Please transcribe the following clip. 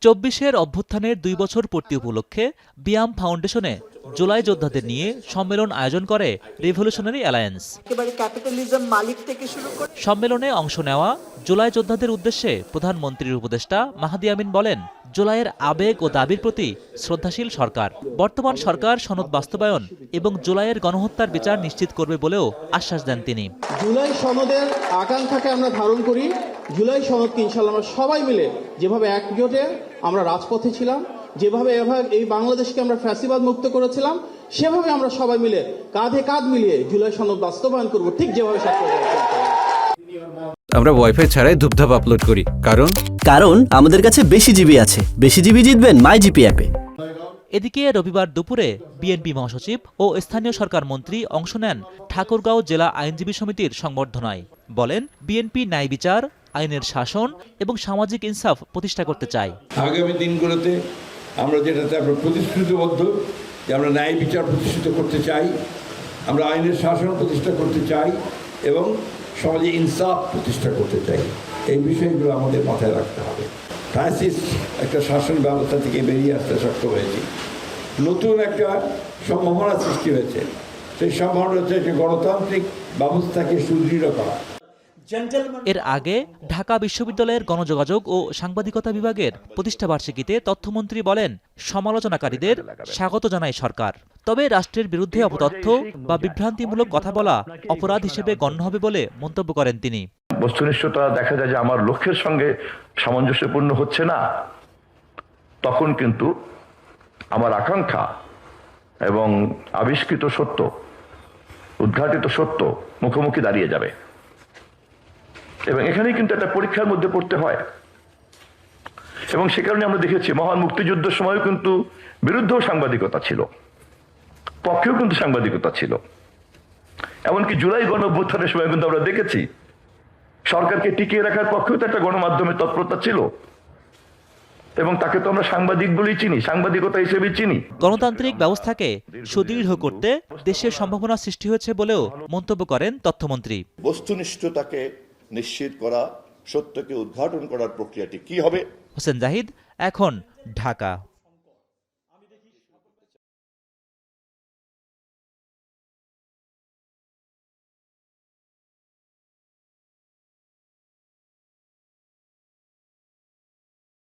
২৪-এর অভ্যুত্থানের ২ বছর পূর্তি উপলক্ষে বিয়াম ফাউন্ডেশনে জুলাই যোদ্ধাদের নিয়ে সম্মেলন আয়োজন করে রিভলিউশনারি অ্যালায়েন্স। সম্মেলনে অংশ নেওয়া জুলাই যোদ্ধাদের উদ্দেশ্যে প্রধানমন্ত্রীর উপদেষ্টা মাহাদি আমিন বলেন, জুলাইয়ের আবেগ ও দাবির প্রতি শ্রদ্ধাশীল সরকার। বর্তমান সরকার সনদ বাস্তবায়ন এবং জুলাইয়ের গণহত্যার বিচার নিশ্চিত করবে বলেও আশ্বাস দেন তিনি। জুলাই সনদের আকাঙ্ক্ষাকে আমরা ধারণ করি। জুলাই সনদকে ইনশাআল্লাহ আমরা সবাই মিলে যেভাবে একজোটে আমরা রাজপথে ছিলাম, যেভাবে এই বাংলাদেশকে আমরা ফ্যাসিবাদ মুক্ত করেছিলাম, সেভাবে আমরা সবাই মিলে কাঁধে কাঁধ মিলিয়ে জুলাই সনদ বাস্তবায়ন করব, ঠিক যেভাবে আমরা ওয়াইফাই ছাড়াই ধুপধাপ আপলোড করি। কারণ আমাদের কাছে বেশি জিবি আছে। বেশি জিবি জিতবেন মাই জিপি অ্যাপে। এদিকে রবিবার দুপুরে বিএনপি মহাসচিব ও স্থানীয় সরকার মন্ত্রী অংশ নেন ঠাকুরগাঁও জেলা আইনজীবী সমিতির সংবর্ধনায়। বলেন, বিএনপি ন্যায় বিচার, আইনের শাসন এবং সামাজিক ইনসাফ প্রতিষ্ঠা করতে চায়। আগামী দিনগুলোতে আমরা যেটাতে আমরা প্রতিশ্রুতিবদ্ধ যে আমরা ন্যায় বিচার প্রতিষ্ঠিত করতে চাই, আমরা আইনের শাসন প্রতিষ্ঠা করতে চাই এবং সমাজে ইনসাফ প্রতিষ্ঠা করতে চাই। এই বিষয়গুলো আমাদের মাথায় রাখতে হবে। ফ্যাসিস্ট একটা শাসন ব্যবস্থা থেকে বেরিয়ে আসতে সক্ষম হয়েছি। নতুন একটা সম্ভাবনা সৃষ্টি হয়েছে। সেই সম্ভাবনা হচ্ছে যে গণতান্ত্রিক ব্যবস্থাকে সুদৃঢ় করা। এর আগে ঢাকা বিশ্ববিদ্যালয়ের গণযোগাযোগ ও সাংবাদিকতা বিভাগের প্রতিষ্ঠাবার্ষিকীতে তথ্যমন্ত্রী বলেন, সমালোচনাকারীদের স্বাগত জানায় সরকার। তবে রাষ্ট্রের বিরুদ্ধে অপতথ্য বা বিভ্রান্তিমূলক কথা বলা অপরাধ হিসেবে গণ্য হবে বলে মন্তব্য করেন তিনি। বস্তুনিষ্ঠতা দেখা যায় যে আমার লক্ষ্যের সঙ্গে সামঞ্জস্যপূর্ণ হচ্ছে না, তখন কিন্তু আমার আকাঙ্ক্ষা এবং আবিষ্কৃত সত্য, উদ্ঘাটিত সত্য মুখোমুখি দাঁড়িয়ে যাবে। এবং এখানেই কিন্তু একটা পরীক্ষার মধ্যে পড়তে হয়। এবং সে কারণে আমরা দেখেছি মহান মুক্তিযুদ্ধের সময়ও কিন্তু বিরুদ্ধেও সাংবাদিকতা ছিল, পক্ষেও কিন্তু সাংবাদিকতা ছিল। এমনকি জুলাই গণঅভ্যুত্থানের সময় কিন্তু আমরা দেখেছি সরকারকে টিকিয়ে রাখার পক্ষেও তো একটা গণমাধ্যমের তৎপরতা ছিল, এবং তাকে তো আমরা সাংবাদিক বলেই চিনি, সাংবাদিকতা হিসেবেই চিনি। গণতান্ত্রিক ব্যবস্থাকে সুদৃঢ় করতে দেশের সম্ভাবনা সৃষ্টি হয়েছে বলেও মন্তব্য করেন তথ্যমন্ত্রী। বস্তুনিষ্ঠতাকে নিশ্চিত করা, সত্যকে উদ্ঘাটন করার প্রক্রিয়াটি কি হবে। হোসেন জাহিদ, এখন, ঢাকা।